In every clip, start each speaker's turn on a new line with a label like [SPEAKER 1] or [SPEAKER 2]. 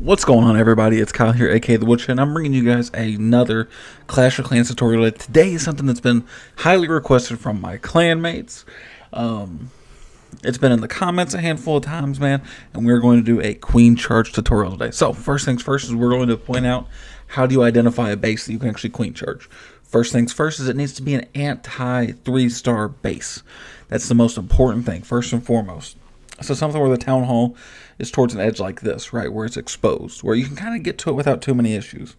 [SPEAKER 1] What's going on, everybody? It's Kyle here, aka The Woodshed, and I'm bringing you guys another Clash of Clans tutorial. Today is something that's been highly requested from my clanmates. It's been in the comments a handful of times, man, and we're going to do a queen charge tutorial today. So, first things first is we're going to point out how do you identify a base that you can actually queen charge. First things first is it needs to be an anti 3-star base. That's the most important thing, first and foremost. So something where the town hall is towards an edge like this, right, where it's exposed, where you can kind of get to it without too many issues.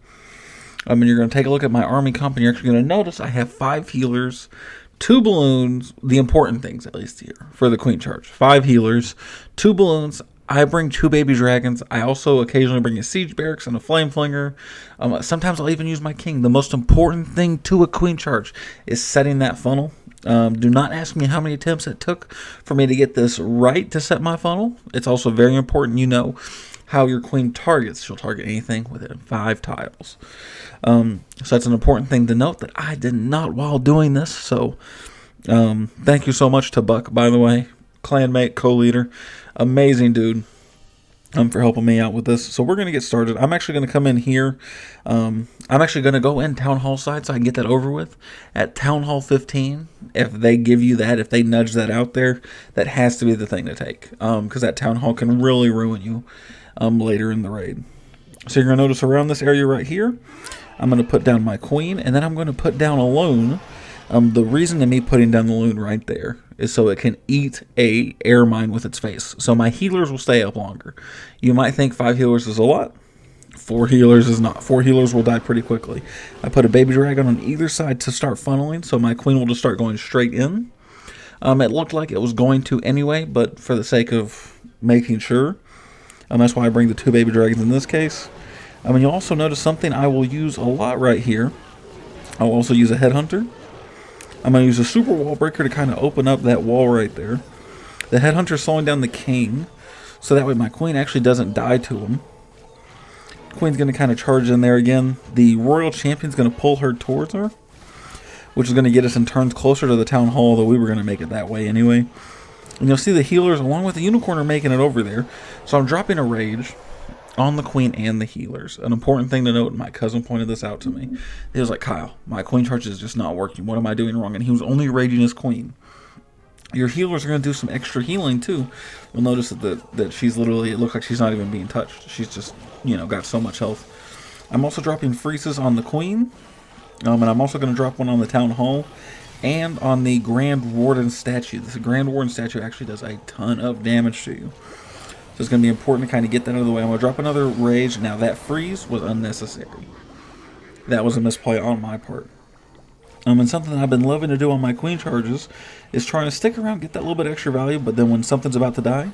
[SPEAKER 1] And you're going to take a look at my army comp, and you're actually going to notice I have 5 healers, 2 balloons, the important things at least here for the queen charge. 5 healers, 2 balloons. I bring 2 baby dragons. I also occasionally bring a siege barracks and a flame flinger. Sometimes I'll even use my king. The most important thing to a queen charge is setting that funnel. Do not ask me how many attempts it took for me to get this right to set my funnel. It's also very important you know how your queen targets. She'll target anything within 5 tiles. So that's an important thing to note that I did not while doing this. So thank you so much to Buck, by the way, clanmate, co-leader, amazing dude. For helping me out with this. So we're going to get started. I'm actually going to come in here. I'm actually going to go in Town Hall side so I can get that over with. At Town Hall 15, if they give you that, if they nudge that out there, that has to be the thing to take. Because that Town Hall can really ruin you later in the raid. So you're going to notice around this area right here, I'm going to put down my queen, and then I'm going to put down a loon. The reason to me putting down the loon right there is so it can eat a air mine with its face. So my healers will stay up longer. You might think 5 healers is a lot. 4 healers is not. 4 healers will die pretty quickly. I put a baby dragon on either side to start funneling, so my queen will just start going straight in. It looked like it was going to anyway, but for the sake of making sure, that's why I bring the 2 baby dragons in this case. You'll also notice something I will use a lot right here. I'll also use a headhunter. I'm going to use a super wall breaker to kind of open up that wall right there. The headhunter is slowing down the king, so that way my queen actually doesn't die to him. Queen's going to kind of charge in there again. The royal champion's going to pull her towards her, which is going to get us in turns closer to the town hall, though we were going to make it that way anyway. And you'll see the healers along with the unicorn are making it over there. So I'm dropping a rage on the queen and the healers. An important thing to note, my cousin pointed this out to me. He was like, Kyle, my queen charge is just not working. What am I doing wrong? And he was only raging his queen. Your healers are going to do some extra healing too. You'll notice that she's literally, it looks like she's not even being touched. She's just, got so much health. I'm also dropping freezes on the queen. And I'm also going to drop one on the town hall and on the Grand Warden statue. This Grand Warden statue actually does a ton of damage to you. So it's going to be important to kind of get that out of the way. I'm going to drop another rage. Now that freeze was unnecessary. That was a misplay on my part. And something that I've been loving to do on my queen charges is trying to stick around, get that little bit extra value, but then when something's about to die,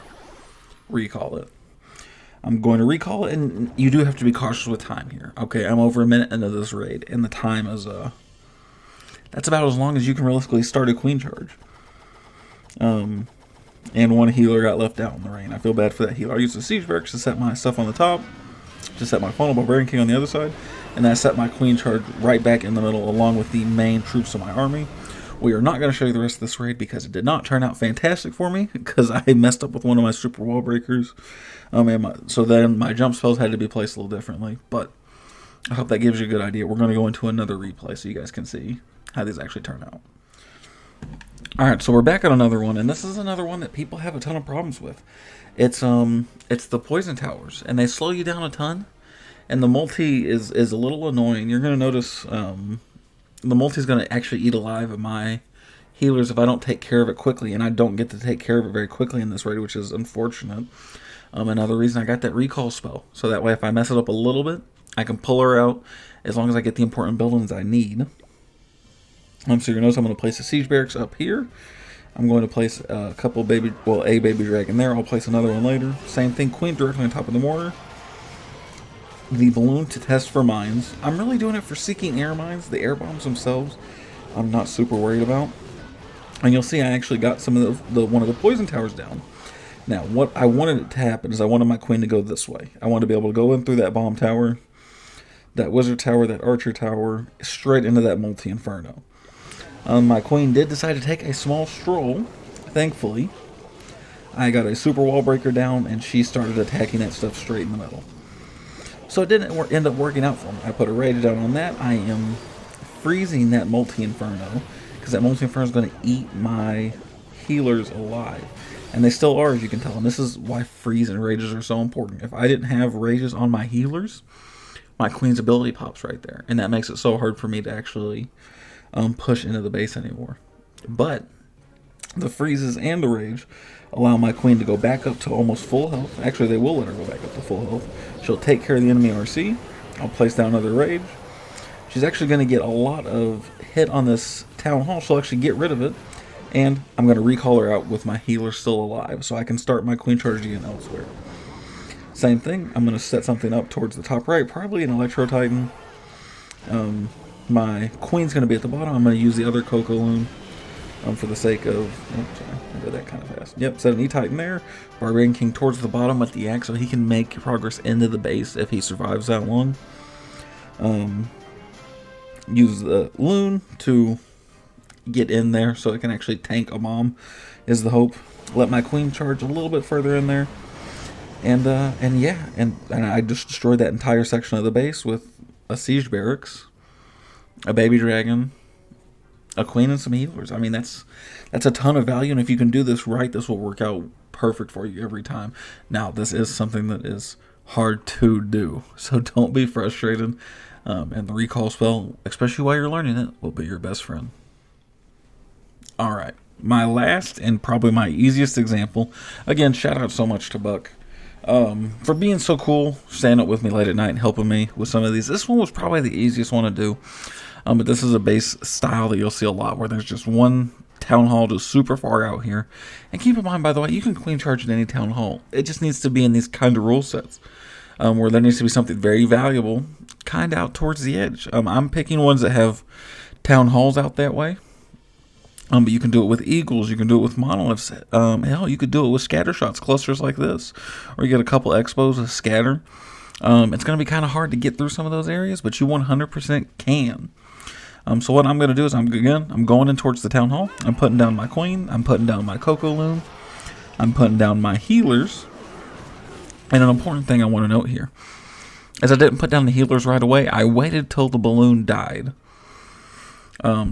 [SPEAKER 1] recall it. I'm going to recall it, and you do have to be cautious with time here. Okay, I'm over a minute into this raid, and the time is, that's about as long as you can realistically start a queen charge. And 1 healer got left out in the rain. I feel bad for that healer. I used the siege barracks to set my stuff on the top, to set my funnel barbarian king on the other side, and I set my queen charge right back in the middle along with the main troops of my army. We are not going to show you the rest of this raid because it did not turn out fantastic for me because I messed up with one of my super wall breakers. So then my jump spells had to be placed a little differently, but I hope that gives you a good idea. We're going to go into another replay so you guys can see how these actually turn out. Alright, so we're back on another one, and this is another one that people have a ton of problems with. It's the poison towers, and they slow you down a ton, and the multi is a little annoying. You're going to notice the multi is going to actually eat alive of my healers if I don't take care of it quickly, and I don't get to take care of it very quickly in this raid, which is unfortunate. Another reason I got that recall spell, so that way if I mess it up a little bit, I can pull her out as long as I get the important buildings I need. So you're going to notice I'm going to place a siege barracks up here. I'm going to place a baby dragon there. I'll place another one later. Same thing, queen directly on top of the mortar. The balloon to test for mines. I'm really doing it for seeking air mines. The air bombs themselves, I'm not super worried about. And you'll see I actually got some of one of the poison towers down. Now, what I wanted it to happen is I wanted my queen to go this way. I wanted to be able to go in through that bomb tower, that wizard tower, that archer tower, straight into that multi-inferno. My queen did decide to take a small stroll, thankfully. I got a super wall breaker down, and she started attacking that stuff straight in the middle. So it didn't end up working out for me. I put a rage down on that. I am freezing that Multi-Inferno, because that Multi-Inferno is going to eat my healers alive. And they still are, as you can tell. And this is why freeze and rages are so important. If I didn't have rages on my healers, my queen's ability pops right there. And that makes it so hard for me to actually push into the base anymore. But the freezes and the rage allow my queen to go back up to almost full health. Actually, they will let her go back up to full health. She'll take care of the enemy RC. I'll place down another rage. She's actually going to get a lot of hit on this Town Hall. She'll actually get rid of it. And I'm going to recall her out with my healer still alive, so I can start my queen charge again elsewhere. Same thing, I'm going to set something up towards the top right, probably an Electro Titan. My queen's going to be at the bottom. I'm going to use the other Coco Loon for the sake of... Oh, sorry, I did that kind of fast. Yep, set an E-Titan there. Barbarian King towards the bottom with the axe, so he can make progress into the base if he survives that long. Use the Loon to get in there so it can actually tank a bomb, is the hope. Let my queen charge a little bit further in there. And I just destroyed that entire section of the base with a siege barracks, a baby dragon, a queen, and some healers. I mean, that's a ton of value, and if you can do this right, this will work out perfect for you every time. Now, this is something that is hard to do, so don't be frustrated. And the recall spell, especially while you're learning it, will be your best friend. Alright, my last and probably my easiest example. Again, shout out so much to Buck for being so cool, staying up with me late at night and helping me with some of these. This one was probably the easiest one to do. But this is a base style that you'll see a lot, where there's just one Town Hall just super far out here. And keep in mind, by the way, you can queen charge in any Town Hall. It just needs to be in these kind of rule sets, where there needs to be something very valuable kind of out towards the edge. I'm picking ones that have Town Halls out that way. But you can do it with eagles, you can do it with monoliths. Hell, you could do it with scatter shots, clusters like this. Or you get a couple expos with scatter. It's going to be kind of hard to get through some of those areas, but you 100% can. So what I'm going to do is, I'm going in towards the Town Hall. I'm putting down my queen. I'm putting down my Coco Loon. I'm putting down my healers. And an important thing I want to note here is I didn't put down the healers right away. I waited till the balloon died.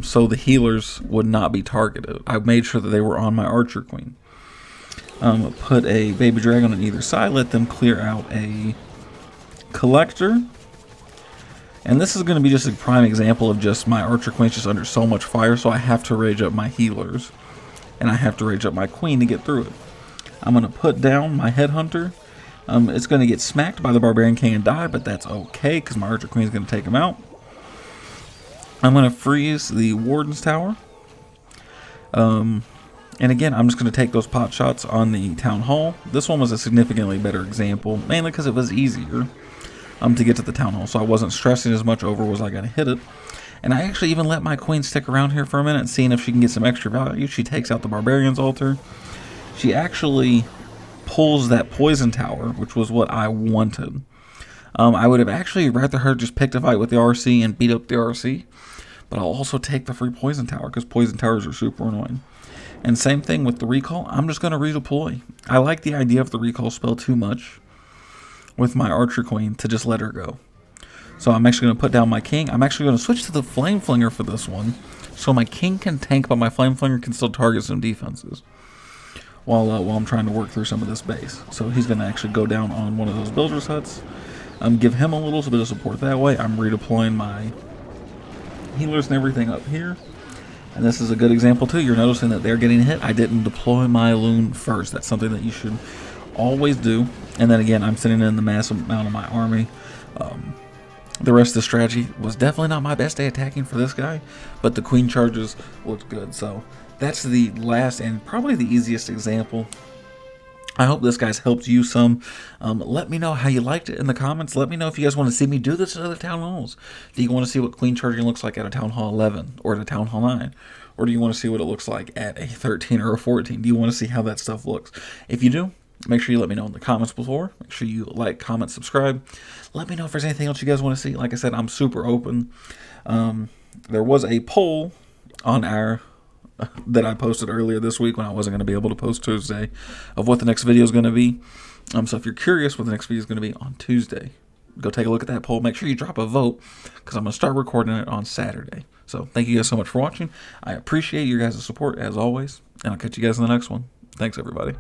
[SPEAKER 1] So the healers would not be targeted. I made sure that they were on my Archer Queen. Put a baby dragon on either side. Let them clear out a collector. And this is going to be just a prime example of just my Archer Queen's just under so much fire, so I have to rage up my healers. And I have to rage up my queen to get through it. I'm going to put down my Headhunter. It's going to get smacked by the Barbarian King and die, but that's okay, because my Archer Queen is going to take him out. I'm going to freeze the Warden's Tower. And again, I'm just going to take those pot shots on the Town Hall. This one was a significantly better example, mainly because it was easier to get to the Town Hall. So I wasn't stressing as much over was I going to hit it. And I actually even let my queen stick around here for a minute, seeing if she can get some extra value. She takes out the Barbarian's Altar. She actually pulls that Poison Tower, which was what I wanted. I would have actually rather her just pick a fight with the RC and beat up the RC. But I'll also take the free Poison Tower, because Poison Towers are super annoying. And same thing with the recall. I'm just going to redeploy. I like the idea of the recall spell too much with my Archer Queen to just let her go. So I'm actually going to put down my king. I'm actually going to switch to the Flame Flinger for this one, so my king can tank, but my Flame Flinger can still target some defenses while I'm trying to work through some of this base. So he's going to actually go down on one of those builder's huts. Give him a little bit of support that way. I'm redeploying my healers and everything up here. And this is a good example too. You're noticing that they're getting hit. I didn't deploy my Loon first. That's something that you should always do. And then again, I'm sending in the massive amount of my army. The rest of the strategy was definitely not my best day attacking for this guy, but the queen charges looked good. So that's the last and probably the easiest example. I hope this guy's helped you some. Let me know how you liked it in the comments. Let me know if you guys want to see me do this at other Town Halls. Do you want to see what queen charging looks like at a Town Hall 11 or at a Town Hall 9? Or do you want to see what it looks like at a 13 or a 14? Do you want to see how that stuff looks? If you do, make sure you let me know in the comments before. Make sure you like, comment, subscribe. Let me know if there's anything else you guys want to see. Like I said, I'm super open. There was a poll on our... that I posted earlier this week when I wasn't going to be able to post Tuesday, of what the next video is going to be. So if you're curious what the next video is going to be on Tuesday, go take a look at that poll. Make sure you drop a vote because I'm going to start recording it on Saturday. So thank you guys so much for watching. I appreciate your guys' support as always, and I'll catch you guys in the next one. Thanks, everybody.